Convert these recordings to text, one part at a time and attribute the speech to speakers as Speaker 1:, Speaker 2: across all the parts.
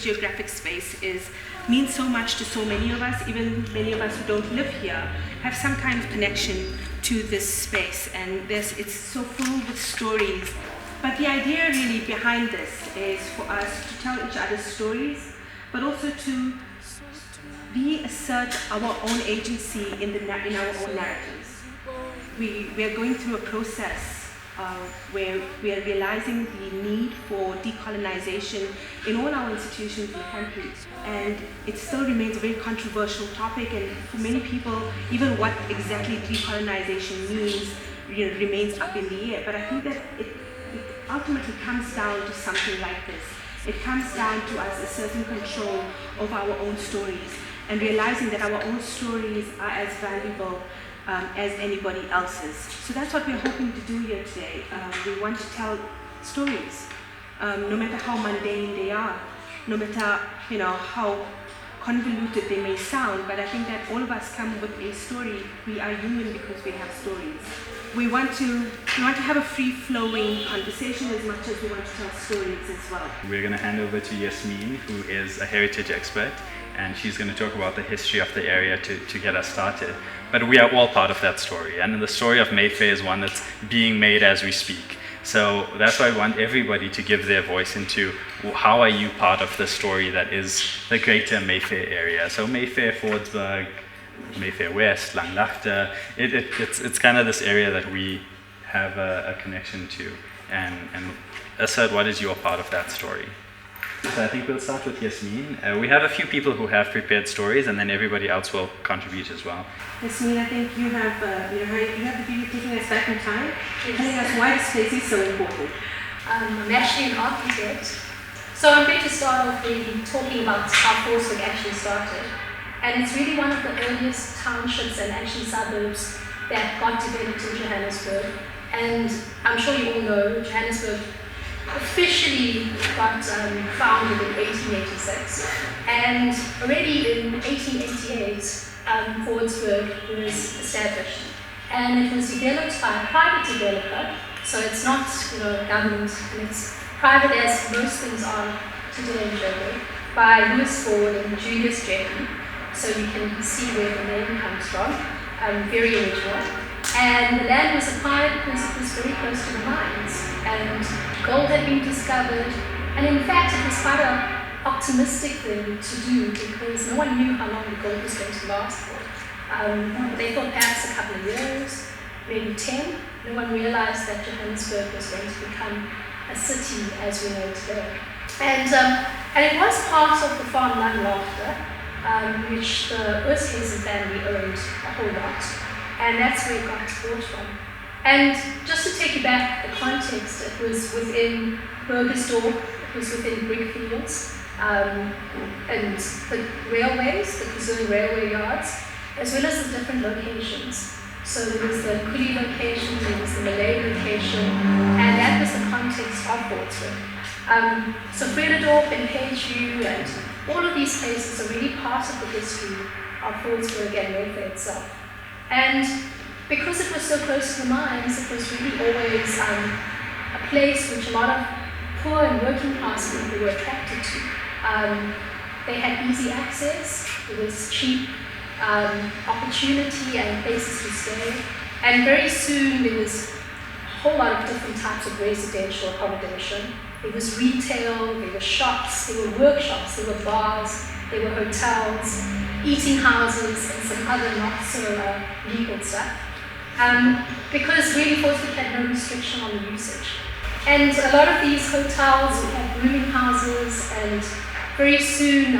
Speaker 1: Geographic space means so much to so many of us. Even many of us who don't live here have some kind of connection to this space, and it's so full with stories. But the idea really behind this is for us to tell each other's stories, but also to reassert our own agency in our own narratives. We are going through a process where we are realizing the need for decolonization in all our institutions in the country. And it still remains a very controversial topic, and for many people, even what exactly decolonization means remains up in the air. But I think that it ultimately comes down to something like this. It comes down to us asserting control of our own stories and realizing that our own stories are as valuable as anybody else's. So that's what we're hoping to do here today. We want to tell stories, no matter how mundane they are, no matter how convoluted they may sound, but I think that all of us come with a story. We are human because we have stories. We want to have a free-flowing conversation as much as we want to tell stories as well.
Speaker 2: We're going to hand over to Yasmin, who is a heritage expert, and she's going to talk about the history of the area to get us started. But we are all part of that story, and the story of Mayfair is one that's being made as we speak. So that's why I want everybody to give their voice into how are you part of the story that is the greater Mayfair area. So Mayfair, Fordsburg, Mayfair West, Langlaagte, it's kind of this area that we have a connection to, and assert what is your part of that story. So I think we'll start with Yasmin. We have a few people who have prepared stories, and then everybody else will contribute as well.
Speaker 1: Yasmin, I think you have the beauty of taking us back in time, telling us why this place is so important.
Speaker 3: I'm actually an architect, so I'm going to start off really talking about how Fordsburg actually started. And it's really one of the earliest townships and actually suburbs that got developed in Johannesburg. And I'm sure you all know Johannesburg officially got founded in 1886, and already in 1888 Fordsburg was established, and it was developed by a private developer, so it's not government, and it's private as most things are today in Joburg, by Lewis Ford and Julius Jeffrey, so you can see where the name comes from, very original. And the land was acquired because it was very close to the mines, and gold had been discovered, and in fact it was quite an optimistic thing to do because no one knew how long the gold was going to last for. They thought perhaps a couple of years, maybe 10. No one realized that Johannesburg was going to become a city as we know it today. And it was part of the farm Langlaagte, which the Oosthuizen family owned a whole lot. And that's where it got bought from. And just to take you back the context, it was within Burgersdorp, it was within brickfields, and the railways, the Kazoo railway yards, as well as the different locations. So there was the Kuli location, there was the Malay location, and that was the context of Fordsburg. So Vredendorp and Pageview and all of these places are really part of the history of Fordsburg and Mayfair itself. And because it was so close to the mines, it was really always a place which a lot of poor and working class people were attracted to. They had easy access, there was cheap opportunity and places to stay, and very soon there was a whole lot of different types of residential accommodation. There was retail, there were shops, there were workshops, there were bars, there were hotels, eating houses, and some other not so legal stuff. Because really Fordsburg had no restriction on the usage. And a lot of these hotels have rooming houses, and very soon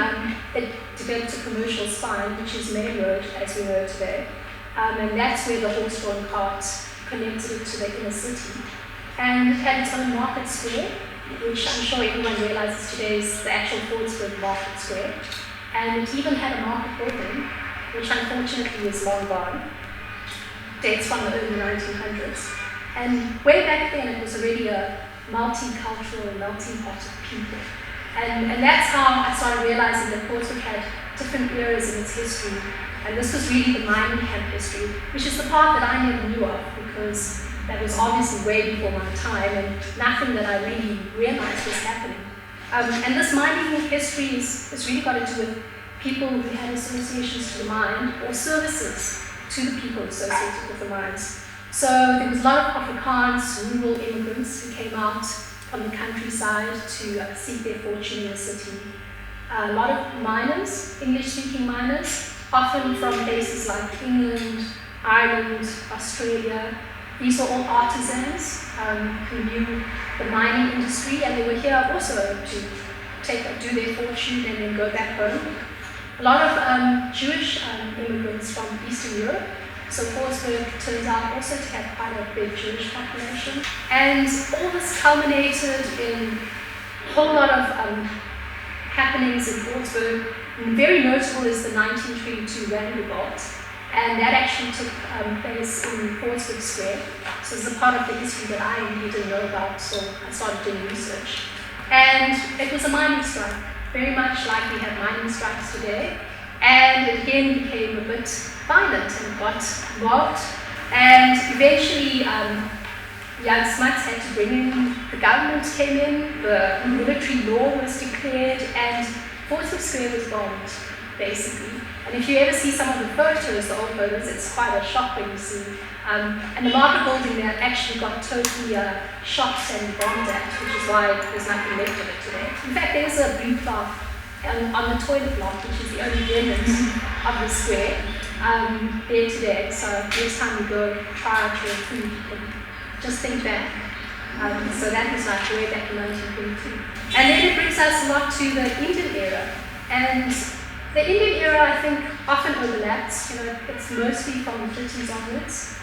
Speaker 3: it developed a commercial spine, which is Main Road as we know it today. And that's where the horse-drawn cart connected it to the inner city. And it had its own market square, which I'm sure everyone realizes today is the actual Fordsburg Market Square. And it even had a market building, which unfortunately is long gone. Dates from the early 1900s. And way back then, it was already a multicultural, melting pot of people. And that's how I started realizing that Fordsburg had different eras in its history. And this was really the mining camp history, which is the part that I never knew of, because that was obviously way before my time, and nothing that I really realized was happening. And this mining history has really got to do with people who had associations to the mine, or services to the people associated with the mines. So there was a lot of Afrikaans, rural immigrants who came out from the countryside to seek their fortune in the city. A lot of miners, English-speaking miners, often from places like England, Ireland, Australia. These were all artisans who knew the mining industry, and they were here also to do their fortune and then go back home. A lot of Jewish immigrants from Eastern Europe. So Fordsburg turns out also to have quite a big Jewish population. And all this culminated in a whole lot of happenings in Fordsburg. Very notable is the 1922 Rand Revolt, and that actually took place in Fordsburg Square. So it's a part of the history that I really didn't know about, so I started doing research. And it was a mining strike, very much like we have mining strikes today. And it again became a bit violent and got mobbed. And eventually, Jan Smuts had to bring in, the government came in, the military law was declared, and Fordsburg Square was bombed, basically. And if you ever see some of the photos, the old photos, it's quite a shock when you see. And the market building there actually got totally shot and bombed at, which is why there's nothing left of it today. In fact, there's a blue cloth on the toilet block, which is the only remnant of the square, there today. So next time you go try out your food, you can just think back. So that was like way back in 1922. And then it brings us a lot to the Indian era. And the Indian era, I think, often overlaps. You know, it's mostly from the 50s onwards.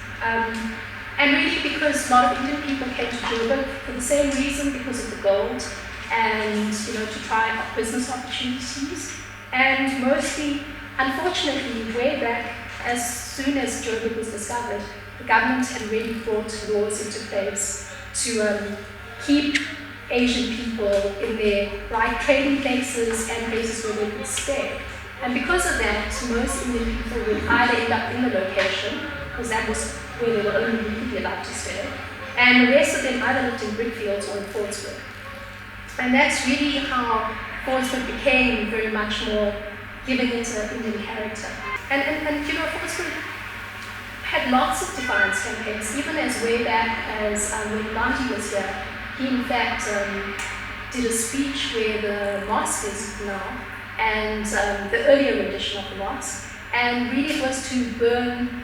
Speaker 3: And really because a lot of Indian people came to Durban for the same reason, because of the gold, and to try out business opportunities. And mostly, unfortunately, way back, as soon as Joburg was discovered, the government had really brought laws into place to keep Asian people in their right trading places and places where they could stay. And because of that, most Indian people would either end up in the location, because that was where they were only legally allowed to stay, and the rest of them either lived in brickfields or in Fordsburg. And that's really how Fordsburg became very much more giving it an Indian character. And Fordsburg had lots of defiance campaigns, even as way back as when Gandhi was here. He in fact did a speech where the mosque is now, and the earlier rendition of the mosque. And really it was to burn,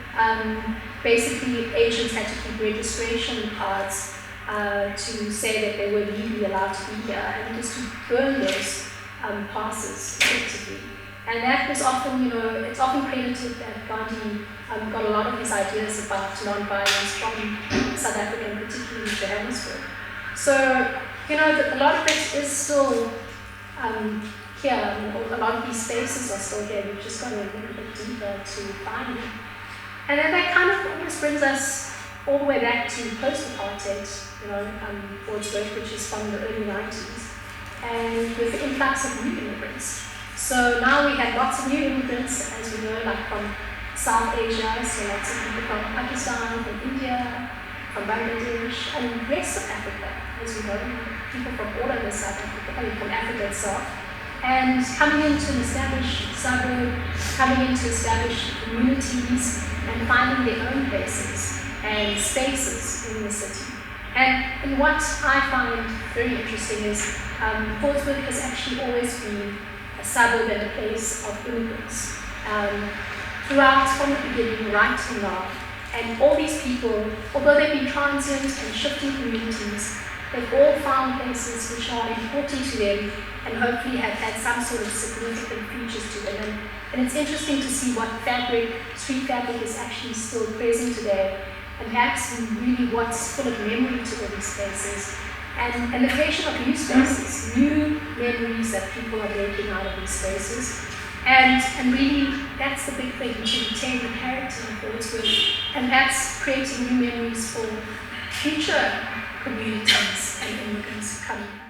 Speaker 3: basically Asians had to keep registration cards to say that they were legally allowed to be here, and just to burn those passes effectively. And that was often, it's often credited that Gandhi got a lot of his ideas about non-violence from South Africa, and particularly Johannesburg. So, a lot of it is still here. A lot of these spaces are still here. We've just got to look a bit deeper to find them. And then that kind of almost brings us all the way back to post-apartheid, Fordsburg, which is from the early 90s, and with the influx of new immigrants. So now we have lots of new immigrants, as we know, like from South Asia, so lots of people from Pakistan, from India, from Bangladesh, and the rest of Africa, as we know, people from all over South Africa, from Africa itself, and coming into an established suburb, coming into established communities, and finding their own places and spaces in the city. And what I find very interesting is Fordsburg has actually always been a suburb and a place of immigrants. Throughout, from the beginning, right to now. And all these people, although they've been transient and shifting communities, They've all found places which are important to them and hopefully have had some sort of significant features to them. And it's interesting to see what fabric, street fabric, is actually still present today, and perhaps really what's full of memory to all these spaces. And the creation of new spaces, new memories that people are making out of these spaces. And really, that's the big thing, to retain the character of Fordsburg, and that's creating new memories for future communities and immigrants coming.